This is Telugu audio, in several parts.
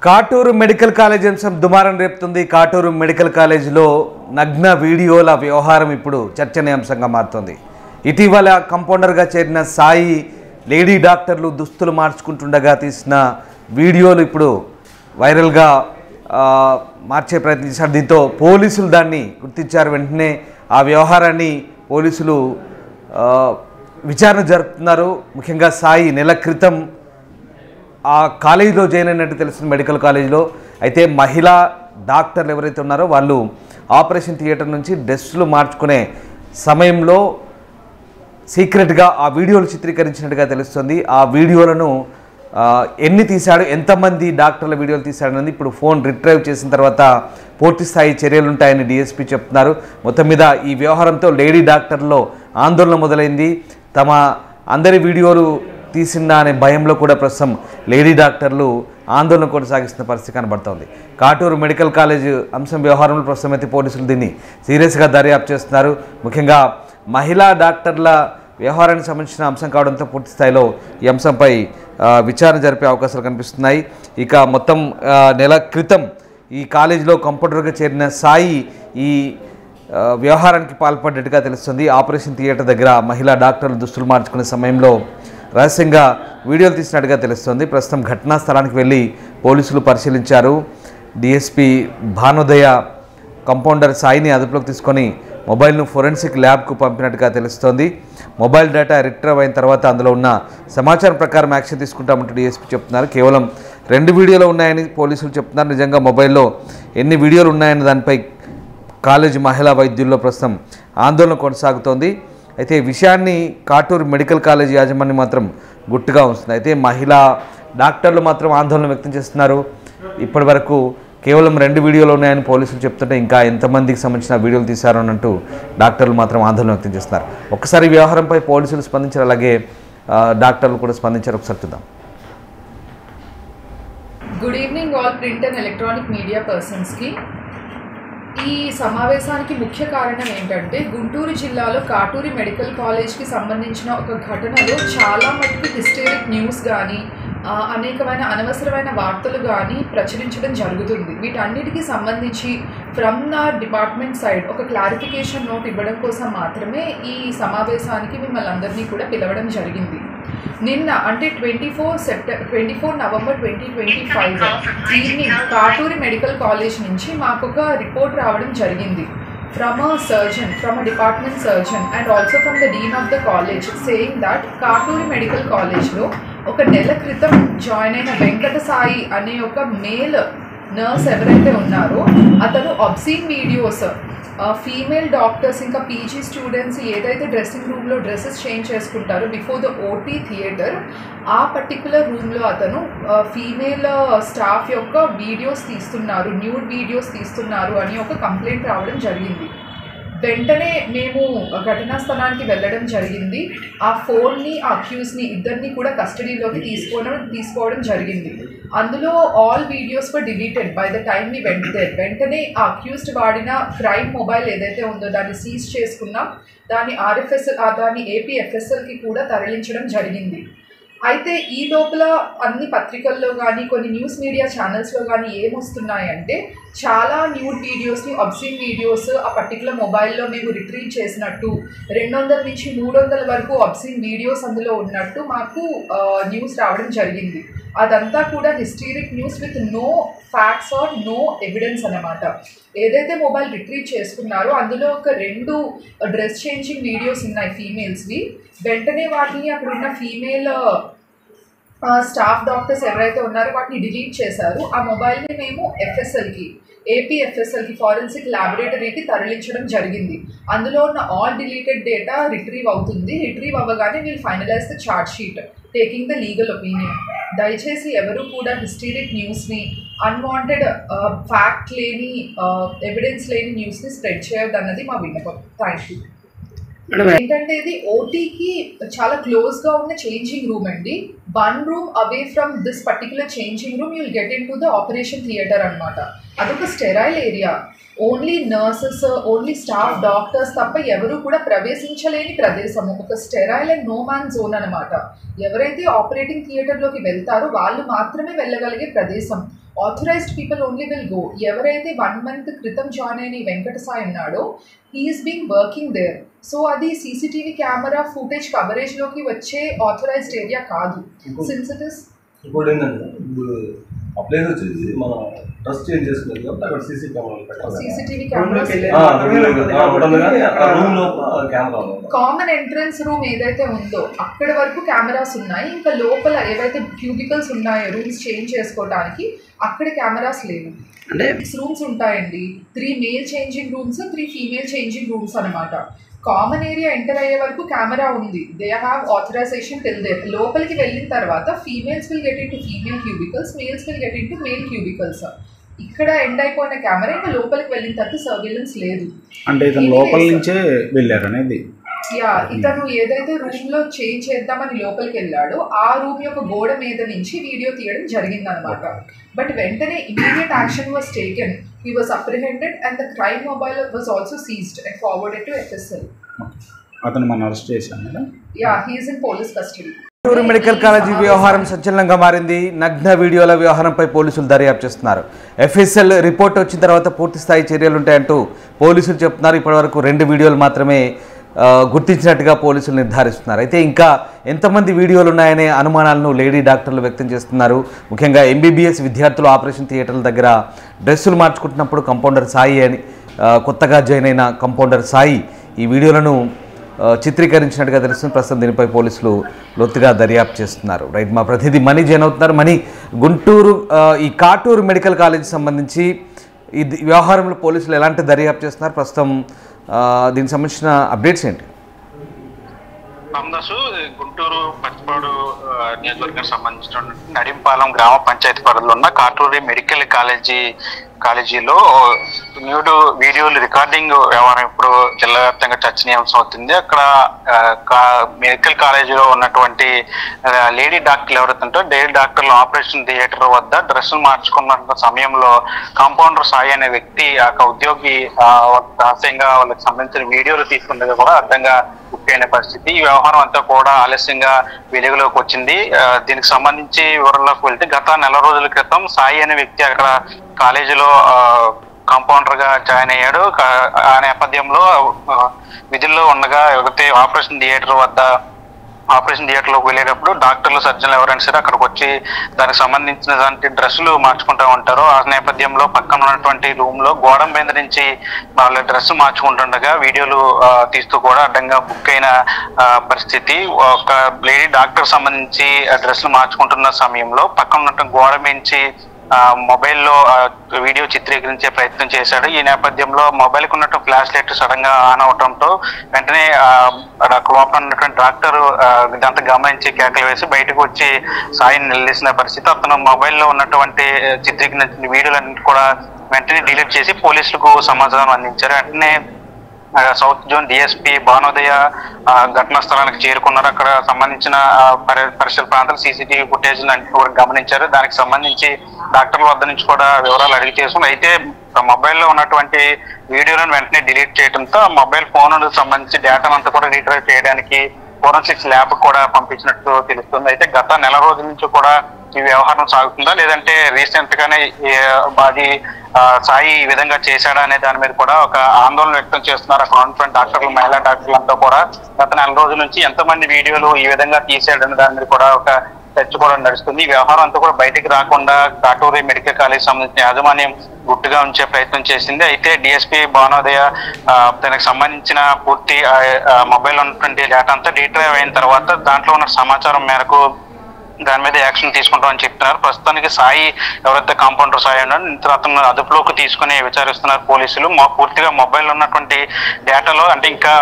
కాటూరు మెడికల్ కాలేజ్ అంశం దుమారం రేపుతుంది. కాటూరు మెడికల్ కాలేజీలో నగ్న వీడియోల వ్యవహారం ఇప్పుడు చర్చనీయాంశంగా మారుతుంది. ఇటీవల కంపౌండర్గా చేరిన సాయి లేడీ డాక్టర్లు దుస్తులు మార్చుకుంటుండగా తీసిన వీడియోలు ఇప్పుడు వైరల్గా మార్చే ప్రయత్నం చేశారు. దీంతో పోలీసులు దాన్ని గుర్తించారు. వెంటనే ఆ వ్యవహారాన్ని పోలీసులు విచారణ జరుపుతున్నారు. ముఖ్యంగా సాయి నెల క్రితం ఆ కాలేజీలో జాయిన్ అయినట్టు తెలుస్తుంది, మెడికల్ కాలేజీలో. అయితే మహిళా డాక్టర్లు ఎవరైతే ఉన్నారో వాళ్ళు ఆపరేషన్ థియేటర్ నుంచి డ్రెస్సులు మార్చుకునే సమయంలో సీక్రెట్గా ఆ వీడియోలు చిత్రీకరించినట్టుగా తెలుస్తుంది. ఆ వీడియోలను ఎన్ని తీశాడు, ఎంతమంది డాక్టర్ల వీడియోలు తీశాడనేది ఇప్పుడు ఫోన్ రిట్రైవ్ చేసిన తర్వాత పూర్తి స్థాయి చర్యలు ఉంటాయని డిఎస్పీ చెప్తున్నారు. మొత్తం మీద ఈ వ్యవహారంతో లేడీ డాక్టర్లో ఆందోళన మొదలైంది. తమ అందరి వీడియోలు తీసిందా అనే భయంలో కూడా ప్రస్తుతం లేడీ డాక్టర్లు ఆందోళన కొనసాగిస్తున్న పరిస్థితి కనబడుతోంది. కాటూరు మెడికల్ కాలేజ్ అంశం వ్యవహారంలో ప్రస్తుతం అయితే పోలీసులు దీన్ని సీరియస్గా దర్యాప్తు చేస్తున్నారు. ముఖ్యంగా మహిళా డాక్టర్ల వ్యవహారానికి సంబంధించిన అంశం కావడంతో పూర్తి స్థాయిలో ఈ అంశంపై విచారణ జరిపే అవకాశాలు కనిపిస్తున్నాయి. ఇక మొత్తం నెల క్రితం ఈ కాలేజీలో కంపౌండర్గా చేరిన సాయి ఈ వ్యవహారానికి పాల్పడ్డట్టుగా తెలుస్తుంది. ఆపరేషన్ థియేటర్ దగ్గర మహిళా డాక్టర్లు దుస్తులు మార్చుకునే సమయంలో రహస్యంగా వీడియోలు తీసినట్టుగా తెలుస్తుంది. ప్రస్తుతం ఘటనా స్థలానికి వెళ్ళి పోలీసులు పరిశీలించారు. డిఎస్పీ భానుదయ కంపౌండర్ సాయిని అదుపులోకి తీసుకొని మొబైల్ను ఫోరెన్సిక్ ల్యాబ్కు పంపినట్టుగా తెలుస్తోంది. మొబైల్ డేటా రిట్రీవ్ అయిన తర్వాత అందులో ఉన్న సమాచారం ప్రకారం యాక్షన్ తీసుకుంటామంటూ డిఎస్పీ చెప్తున్నారు. కేవలం 2 వీడియోలు ఉన్నాయని పోలీసులు చెప్తున్నారు. నిజంగా మొబైల్లో ఎన్ని వీడియోలు ఉన్నాయని దానిపై కాలేజీ మహిళా వైద్యుల్లో ప్రస్తుతం ఆందోళన కొనసాగుతోంది. అయితే ఈ విషయాన్ని కాటూరు మెడికల్ కాలేజ్ యాజమాన్యం మాత్రం గుట్టుగా ఉంచుతుంది. అయితే మహిళా డాక్టర్లు మాత్రం ఆందోళన వ్యక్తం చేస్తున్నారు. ఇప్పటి వరకు కేవలం 2 వీడియోలు ఉన్నాయని పోలీసులు చెప్తుంటే ఇంకా ఎంతమందికి సంబంధించిన వీడియోలు తీశారు అన్నట్టు డాక్టర్లు మాత్రం ఆందోళన వ్యక్తం చేస్తున్నారు. ఒక్కసారి ఈ వ్యవహారంపై పోలీసులు స్పందించారు, అలాగే డాక్టర్లు కూడా స్పందించారు. ఒకసారి చూద్దాం. Good evening all print and electronic media పర్సన్స్కి. ఈ సమావేశానికి ముఖ్య కారణం ఏంటంటే గుంటూరు జిల్లాలో కాటూరి మెడికల్ కాలేజ్కి సంబంధించిన ఒక ఘటనలో చాలా మటుకు హిస్టరిక్ న్యూస్ కానీ అనేకమైన అనవసరమైన వార్తలు కానీ ప్రచురించడం జరుగుతుంది. వీటన్నిటికీ సంబంధించి ఫ్రమ్ ద డిపార్ట్మెంట్ సైడ్ ఒక క్లారిఫికేషన్ నోట్ ఇవ్వడం కోసం మాత్రమే ఈ సమావేశానికి మిమ్మల్ని అందరినీ కూడా పిలవడం జరిగింది. నిన్న అంటే 24 November 2025 evening Katuri medical college నుంచి మాకు ఒక రిపోర్ట్ రావడం జరిగింది from a surgeon, from a department surgeon and also from the dean of the college saying that Katuri medical కాలేజ్లో ఒక నెల క్రితం జాయిన్ అయిన వెంకట సాయి అనే ఒక మేల్ నర్స్ ఎవరైతే ఉన్నారో అతను అబ్సీన్ వీడియోస్ ఫీమేల్ డాక్టర్స్ ఇంకా పీజీ స్టూడెంట్స్ ఏదైతే డ్రెస్సింగ్ రూమ్లో డ్రెస్సెస్ చేంజ్ చేసుకుంటారో బిఫోర్ ద ఓటీ థియేటర్ ఆ పర్టికులర్ రూమ్లో అతను ఫీమేల్ స్టాఫ్ యొక్క వీడియోస్ తీస్తున్నారు, న్యూడ్ వీడియోస్ తీస్తున్నారు అని ఒక కంప్లైంట్ రావడం జరిగింది. వెంటనే మేము ఘటనా స్థలానికి వెళ్ళడం జరిగింది. ఆ ఫోన్ని ఆ అక్యూజ్ని ఇద్దరిని కూడా కస్టడీలోకి తీసుకోవడం జరిగింది. అందులో all videos were deleted by the time we went there. వెంటనే ఆ అక్యూజ్డ్ వాడిన క్రైమ్ మొబైల్ ఏదైతే ఉందో దాన్ని సీజ్ చేసుకున్నాం. దాన్ని దాన్ని ఏపీఎఫ్ఎస్ఎల్కి కూడా తరలించడం జరిగింది. అయితే ఈ లోపల అన్ని పత్రికల్లో కానీ కొన్ని న్యూస్ మీడియా ఛానల్స్లో కానీ ఏమొస్తున్నాయంటే చాలా న్యూడ్ వీడియోస్ని అబ్సీన్ వీడియోస్ ఆ పర్టికులర్ మొబైల్లో మేము రిట్రీవ్ చేసినట్టు 200 నుంచి 300 వరకు అబ్సీన్ వీడియోస్ అందులో ఉన్నట్టు మాకు న్యూస్ రావడం జరిగింది. అదంతా కూడా historic news with no facts or no evidence అన్నమాట. ఏదైతే మొబైల్ రిట్రీవ్ చేసుకున్నారో అందులో ఒక 2 డ్రెస్ చేంజింగ్ వీడియోస్ ఉన్నాయి ఫీమేల్స్వి. వెంటనే వాటిని అక్కడ ఉన్న ఫీమేల్ స్టాఫ్ డాక్టర్స్ ఎవరైతే ఉన్నారో వాటిని డిలీట్ చేశారు. ఆ మొబైల్ని మేము ఏపీఎఫ్ఎస్ఎల్కి ఫారెన్సిక్ ల్యాబొరేటరీకి తరలించడం జరిగింది. అందులో ఉన్న ఆల్ డిలీటెడ్ డేటా రిట్రీవ్ అవుతుంది. రిట్రీవ్ అవ్వగానే we'll finalise the charge sheet taking the legal opinion. దయచేసి ఎవరు కూడా హిస్టరిక్ న్యూస్ని అన్వాంటెడ్ ఫ్యాక్ట్ లేని ఎవిడెన్స్ లేని న్యూస్ని స్ప్రెడ్ చేయొద్దన్నది మా విన్నపం. Thank you. ఏంటంటే ఇది ఓటీకి చాలా క్లోజ్గా ఉన్న చేంజింగ్ రూమ్ అండి. 1 room away from this particular changing room you'll get into the operation theatre అనమాట. అదొక sterile area. Only nurses, only staff doctors తప్ప ఎవరు కూడా ప్రవేశించలేని ప్రదేశము. ఒక sterile and no man zone అనమాట. ఎవరైతే ఆపరేటింగ్ థియేటర్లోకి వెళ్తారో వాళ్ళు మాత్రమే వెళ్ళగలిగే ప్రదేశం. Authorised people only will go. ఎవరైతే 1 month క్రితం జాయిన్ అయిన వెంకట సాయి ఉన్నాడో he's being working there. So అది సీసీటీవీ కెమెరా ఫుటేజ్ కవరేజ్లోకి వచ్చే ఆథరైజ్డ్ ఏరియా కాదు. సిన్స్ ఇట్ ఇస్ ఇప్పుడు ఏంటంటే ఆ ప్లేస్ వచ్చేసి మన ట్రస్ట్ చేంజ్ చేసుకున్నారు కాబట్టి అక్కడ CCTV cameras common entrance room ఏదైతే ఉందో అక్కడ వరకు కెమెరాస్ ఉన్నాయి. ఇంకా లోపల ఏవైతే క్యూబికల్స్ ఉన్నాయో రూమ్స్ చేంజ్ చేసుకోవడానికి అక్కడ కెమెరాస్ లేవు. అంటే 6 rooms ఉంటాయండి. 3 male changing rooms, 3 female changing rooms అనమాట. కామన్ ఏరియా ఎంటర్ అయ్యే వరకు కెమెరా ఉంది. They have authorisation till there. లోపలికి వెళ్ళిన తర్వాత females will get into female cubicles, males will get into male cubicles. ఇక్కడ ఎండ్ అయిపోయిన కెమెరా ఇంకా లోపలికి వెళ్ళిన తర్వాత సర్వేలెన్స్ లేదు. అంటే ఇతను లోపల నుంచే వెళ్ళారు అనేది. యా, ఇతను ఏదైతే రూమ్ లో చేంజ్ చేద్దామని లోపలికి వెళ్ళాడో ఆ రూమ్ యొక్క గోడ మీద నుంచి వీడియో తీయడం జరిగింది అనమాట. బట్ వెంటనే immediate action was taken. He was apprehended and the crime mobile was also seized and forwarded to FSL. అతను మనం అరెస్ట్ చేశాము. Yeah, he is in police custody. Guntur medical college వ్యవహారం సంచలనంగా మారింది. నగ్న వీడియోల వ్యవహారంపై పోలీసులు దర్యాప్తు చేస్తున్నారు. FSL రిపోర్ట్ వచ్చిన తర్వాత పూర్తి స్థాయి చర్యలుంటాయంటూ పోలీసులు చెప్తున్నారు. ఇప్పటివరకు 2 వీడియోలు మాత్రమే గుర్తించినట్టుగా పోలీసులు నిర్ధారిస్తున్నారు. అయితే ఇంకా ఎంతమంది వీడియోలు ఉన్నాయనే అనుమానాలను లేడీ డాక్టర్లు వ్యక్తం చేస్తున్నారు. ముఖ్యంగా MBBS విద్యార్థులు ఆపరేషన్ థియేటర్ల దగ్గర డ్రెస్సులు మార్చుకుంటున్నప్పుడు కంపౌండర్ సాయి అని కొత్తగా జాయిన్ అయిన కంపౌండర్ సాయి ఈ వీడియోలను చిత్రీకరించినట్టుగా తెలుస్తుంది. ప్రస్తుతం దీనిపై పోలీసులు లోతుగా దర్యాప్తు చేస్తున్నారు. రైట్, మా ప్రతినిధి మణి జాయిన్ అవుతున్నారు. మణి, గుంటూరు ఈ కాటూరు మెడికల్ కాలేజీకి సంబంధించి ఈ వ్యవహారంలో పోలీసులు ఎలాంటి దర్యాప్తు చేస్తున్నారు? ప్రస్తుతం దీనికి సంబంధించిన అప్డేట్స్ ఏంటి? రామదాసు, గుంటూరు పచ్చిపాడు నియోజకవర్గానికి సంబంధించిన నడింపాలెం గ్రామ పంచాయతీ పరిధిలో ఉన్న కాటూరి మెడికల్ కాలేజీలో న్యూడ్ వీడియోలు రికార్డింగ్ వ్యవహారం ఇప్పుడు జిల్లా వ్యాప్తంగా చర్చనీయాంశం అవుతుంది. అక్కడ మెడికల్ కాలేజీలో ఉన్నటువంటి లేడీ డాక్టర్లు ఎవరైతే లేడీ డాక్టర్లు ఆపరేషన్ థియేటర్ వద్ద డ్రెస్సులు మార్చుకున్న సమయంలో కాంపౌండర్ సాయి అనే వ్యక్తి ఆ ఉద్యోగి రహస్యంగా వాళ్ళకి సంబంధించిన వీడియోలు తీసుకున్నది కూడా అర్థంగా ముఖ్యమైన పరిస్థితి. ఈ వ్యవహారం అంతా కూడా ఆలస్యంగా వెలుగులోకి వచ్చింది. దీనికి సంబంధించి వివరాల్లోకి వెళ్తే గత 4 రోజుల క్రితం సాయి అనే వ్యక్తి అక్కడ కాలేజీలో కాంపౌండర్ గా జాయిన్ అయ్యాడు. ఆ నేపథ్యంలో విధుల్లో ఉండగా ఆపరేషన్ థియేటర్ లోకి వెళ్ళేటప్పుడు డాక్టర్లు సర్జన్లు ఎవరైనా సరే అక్కడికి వచ్చి దానికి సంబంధించిన డ్రెస్సులు మార్చుకుంటూ ఉంటారు. ఆ నేపథ్యంలో పక్కన ఉన్నటువంటి రూమ్ లో గోడ మీద నుంచి వాళ్ళ డ్రెస్ మార్చుకుంటుండగా వీడియోలు తీస్తూ కూడా అడ్డంగా బుక్ అయిన పరిస్థితి. ఒక లేడీ డాక్టర్ సంబంధించి డ్రెస్సులు మార్చుకుంటున్న సమయంలో పక్కన ఉన్నటువంటి గోడ నుంచి మొబైల్లో వీడియో చిత్రీకరించే ప్రయత్నం చేశాడు. ఈ నేపథ్యంలో మొబైల్కి ఉన్నటువంటి ఫ్లాష్ లైట్ సడన్ గా ఆన్ అవడంతో వెంటనే లోపల ఉన్నటువంటి డాక్టర్ ఇదంతా గమనించి కేకలు వేసి బయటకు వచ్చి సాయిని నిలదీసిన పరిస్థితి. అతను మొబైల్లో ఉన్నటువంటి చిత్రీకరించిన వీడియోలన్నింటి కూడా వెంటనే డిలీట్ చేసి పోలీసులకు సమాచారం అందించారు. వెంటనే సౌత్ జోన్ DSP భానోదయ ఘటనా స్థలానికి చేరుకున్నారు. అక్కడ సంబంధించిన పరిసర ప్రాంతాల CCTV ఫుటేజ్ కూడా గమనించారు. దానికి సంబంధించి డాక్టర్ల వద్ద నుంచి కూడా వివరాలు అడిగి చేసుకున్నారు. అయితే మొబైల్లో ఉన్నటువంటి వీడియోలను వెంటనే డిలీట్ చేయడంతో మొబైల్ ఫోన్ సంబంధించి డేటాను అంతా కూడా రీట్రైవ్ చేయడానికి ఫోరెన్సిక్స్ ల్యాబ్ కూడా పంపించినట్టు తెలుస్తుంది. అయితే గత 4 రోజుల నుంచి కూడా ఈ వ్యవహారం సాగుతుందా లేదంటే రీసెంట్ గానే అది సాయి ఈ విధంగా చేశాడా అనే దాని మీద కూడా ఒక ఆందోళన వ్యక్తం చేస్తున్నారు అక్కడ ఉన్నటువంటి డాక్టర్లు, మహిళా డాక్టర్లంతా కూడా. గత 4 రోజుల నుంచి ఎంతమంది వీడియోలు ఈ విధంగా తీసాడనే దాని మీద కూడా ఒక చర్చ కూడా నడుస్తుంది. ఈ వ్యవహారం అంతా కూడా బయటికి రాకుండా కాటూరి మెడికల్ కాలేజ్ సంబంధించిన యాజమాన్యం గుట్టుగా ఉంచే ప్రయత్నం చేసింది. అయితే DSP భానోదయ దానికి సంబంధించిన పూర్తి మొబైల్ ఉన్నటువంటి డేటా అంతా రీట్రైవ్ అయిన తర్వాత దాంట్లో ఉన్న సమాచారం మేరకు దాని మీద యాక్షన్ తీసుకుంటామని చెప్తున్నారు. ప్రస్తుతానికి సాయి ఎవరైతే కాంపౌండర్ సాయి ఉన్నాడో అతను అదుపులోకి తీసుకుని విచారిస్తున్నారు పోలీసులు. పూర్తిగా మొబైల్ ఉన్నటువంటి డేటాలో అంటే ఇంకా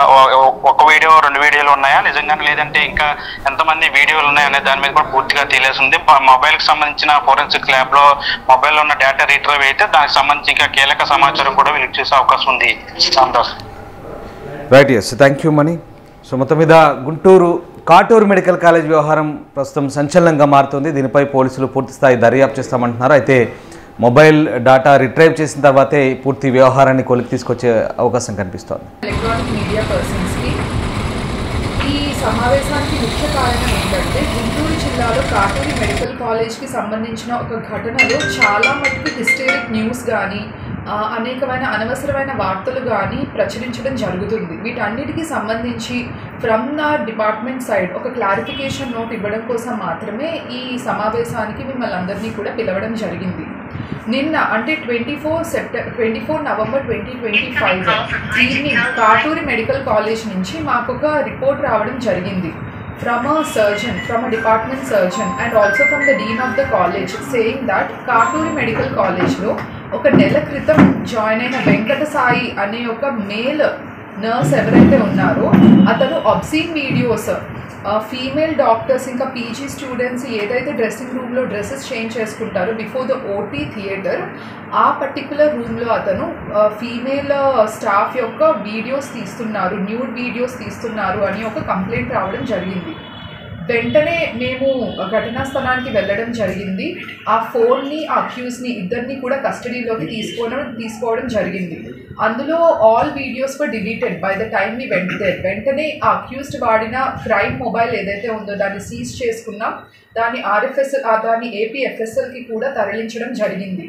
1 వీడియో 2 వీడియోలు ఉన్నాయా నిజంగానే లేదంటే ఇంకా ఎంతమంది వీడియోలు ఉన్నాయనే దాని మీద కూడా పూర్తిగా తెలియజేస్తుంది. మొబైల్ కి సంబంధించిన ఫోరెన్సిక్ ల్యాబ్ లో మొబైల్ ఉన్న డేటా రీట్రైవ్ అయితే దానికి సంబంధించి ఇంకా కీలక సమాచారం కూడా వెలికి చేసే అవకాశం ఉంది. Right, yes, thank you Mani. So మొత్తం మీద కాటూరు మెడికల్ కాలేజ్ వ్యవహారం ప్రస్తుతం సంచలనంగా మారుతుంది. దీనిపై పోలీసులు పూర్తిస్థాయి దర్యాప్తు చేస్తామంటున్నారు. అయితే మొబైల్ డేటా రిట్రైవ్ చేసిన తర్వాతే పూర్తి వ్యవహారాన్ని కొలికి తీసుకొచ్చే అవకాశం కనిపిస్తోంది. ఎలక్ట్రానిక్ మీడియా పర్సన్స్కి ఈ సమావేశానికి ముఖ్య కారణం ఏంటంటే గుంటూరు జిల్లాలో కాటూరి మెడికల్ కాలేజ్కి సంబంధించిన ఒక ఘటనలో చాలా మటుకు హిస్టరిక్ న్యూస్ కానీ అనేకమైన అనవసరమైన వార్తలు కానీ ప్రచురించడం జరుగుతుంది. వీటన్నిటికీ సంబంధించి ఫ్రమ్ ద డిపార్ట్మెంట్ సైడ్ ఒక క్లారిఫికేషన్ నోట్ ఇవ్వడం కోసం మాత్రమే ఈ సమావేశానికి మిమ్మల్ని అందరినీ కూడా పిలవడం జరిగింది. నిన్న అంటే 24 November 2025 evening Katuri medical college నుంచి మాకు ఒక రిపోర్ట్ రావడం జరిగింది from a surgeon, from a department surgeon and also from the dean of the college saying that Katuri medical కాలేజ్లో ఒక నెల క్రితం జాయిన్ అయిన వెంకట సాయి అనే ఒక మేల్ నర్స్ ఎవరైతే ఉన్నారో అతను అబ్సీన్ వీడియోస్ ఫీమేల్ డాక్టర్స్ ఇంకా పీజీ స్టూడెంట్స్ ఏదైతే డ్రెస్సింగ్ రూమ్లో డ్రెస్సెస్ చేంజ్ చేసుకుంటారో బిఫోర్ ద ఓటీ థియేటర్ ఆ పర్టికులర్ రూమ్లో అతను ఫీమేల్ స్టాఫ్ యొక్క వీడియోస్ తీస్తున్నారు, న్యూడ్ వీడియోస్ తీస్తున్నారు అని ఒక కంప్లైంట్ రావడం జరిగింది. వెంటనే మేము ఘటనా స్థలానికి వెళ్ళడం జరిగింది. ఆ ఫోన్ని ఆ అక్యూజ్ని ఇద్దరిని కూడా కస్టడీలోకి తీసుకోవడం జరిగింది. అందులో all videos were deleted by the time we went there. వెంటనే ఆ అక్యూజ్డ్ వాడిన క్రైమ్ మొబైల్ ఏదైతే ఉందో దాన్ని సీజ్ చేసుకున్నాం. దాన్ని ఏపీఎఫ్ఎస్ఎల్కి కూడా తరలించడం జరిగింది.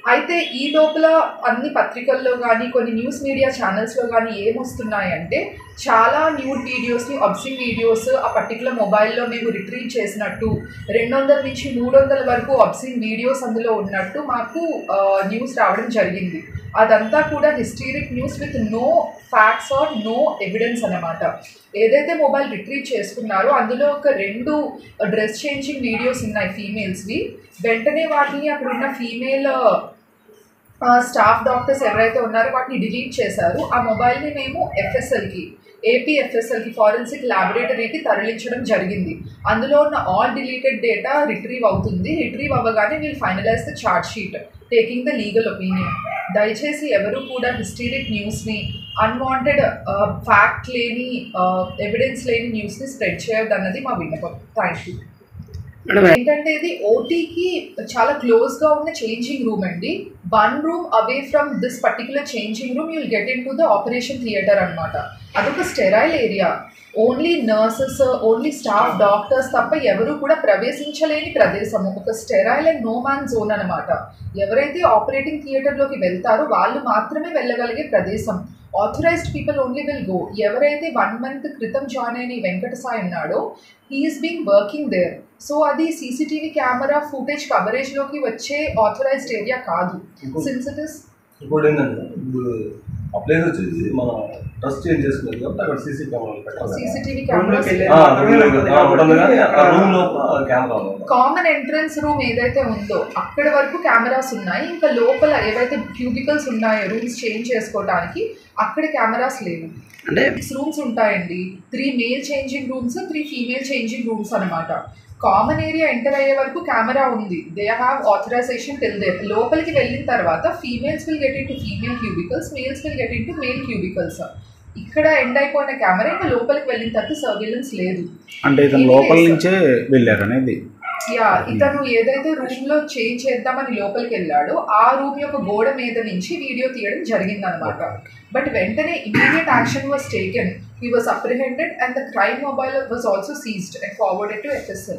అయితే ఈ లోపల అన్ని పత్రికల్లో కానీ కొన్ని న్యూస్ మీడియా ఛానల్స్లో కానీ ఏమొస్తున్నాయంటే చాలా న్యూడ్ వీడియోస్ని అబ్సీన్ వీడియోస్ ఆ పర్టికులర్ మొబైల్లో మేము రిట్రీవ్ చేసినట్టు 200 నుంచి 300 వరకు అబ్సీన్ వీడియోస్ అందులో ఉన్నట్టు మాకు న్యూస్ రావడం జరిగింది. అదంతా కూడా historic news with no facts or no evidence అన్నమాట. ఏదైతే మొబైల్ రిట్రీవ్ చేసుకున్నారో అందులో ఒక 2 డ్రెస్ చేంజింగ్ వీడియోస్ ఉన్నాయి ఫీమేల్స్వి. వెంటనే వాటిని అక్కడ ఉన్న ఫీమేల్ స్టాఫ్ డాక్టర్స్ ఎవరైతే ఉన్నారో వాటిని డిలీట్ చేశారు. ఆ మొబైల్ని మేము ఏపీఎఫ్ఎస్ఎల్కి ఫారెన్సిక్ ల్యాబొరేటరీకి తరలించడం జరిగింది. అందులో ఉన్న ఆల్ డిలీటెడ్ డేటా రిట్రీవ్ అవుతుంది. రిట్రీవ్ అవ్వగానే we'll finalise the charge sheet taking the legal opinion. దయచేసి ఎవరు కూడా హిస్టరిక్ న్యూస్ని అన్వాంటెడ్ ఫ్యాక్ట్ లేని ఎవిడెన్స్ లేని న్యూస్ని స్ప్రెడ్ చేయొద్దు అన్నది మా విన్నపం. Thank you. ఏంటంటే ఇది ఓటీకి చాలా క్లోజ్గా ఉన్న చేంజింగ్ రూమ్ అండి. 1 room away from this particular changing room you'll get into the operation theatre అనమాట. అదొక sterile area. Only nurses, only staff doctors తప్ప ఎవరు కూడా ప్రవేశించలేని ప్రదేశము. ఒక sterile and no man zone అనమాట. ఎవరైతే ఆపరేటింగ్ థియేటర్లోకి వెళ్తారో వాళ్ళు మాత్రమే వెళ్ళగలిగే ప్రదేశం. Authorised people only will go. ఎవరైతే 1 month క్రితం జాయిన్ అయిన వెంకట సాయి ఉన్నాడో he's being working there. So అది సీసీటీవీ కెమెరా ఫుటేజ్ కవరేజ్లోకి వచ్చే ఆథరైజ్డ్ ఏరియా కాదు. సిన్స్ ఇట్ ఇస్ ఇంకోటి ఏంటంటే ఇప్పుడు ఆ ప్లేస్ వచ్చేసి మన ట్రస్ట్ చేంజ్ చేసుకునేది కాబట్టి అక్కడ సీసీ కెమెరాలు పెట్టాలి. CCTV cameras common entrance room ఏదైతే ఉందో అక్కడ వరకు కెమెరాస్ ఉన్నాయి. ఇంకా లోపల ఏవైతే క్యూబికల్స్ ఉన్నాయో రూమ్స్ చేంజ్ చేసుకోవడానికి అక్కడ కెమెరాస్ లేవు. అంటే 6 రూమ్స్ ఉంటాయండి. 3 male changing rooms, 3 female changing rooms అనమాట. కామన్ ఏరియా ఎంటర్ అయ్యే వరకు కెమెరా ఉంది. They have authorisation till there. లోపలికి వెళ్ళిన తర్వాత females will get into female cubicles, males will get into male cubicles. ఇక్కడ ఎండ్ అయిపోయిన కెమెరా ఇంకా లోపలికి వెళ్ళిన తర్వాత సర్వేలెన్స్ లేదు. అంటే ఇతను లోపల నుంచే వెళ్ళారు అనేది. యా, ఇతను ఏదైతే రూమ్ లో చేంజ్ చేద్దామని లోపలికి వెళ్ళాడో ఆ రూమ్ యొక్క గోడ మీద నుంచి వీడియో తీయడం జరిగిందనమాట. బట్ వెంటనే immediate action was taken. He was apprehended and the crime mobile was also seized and forwarded to FSL.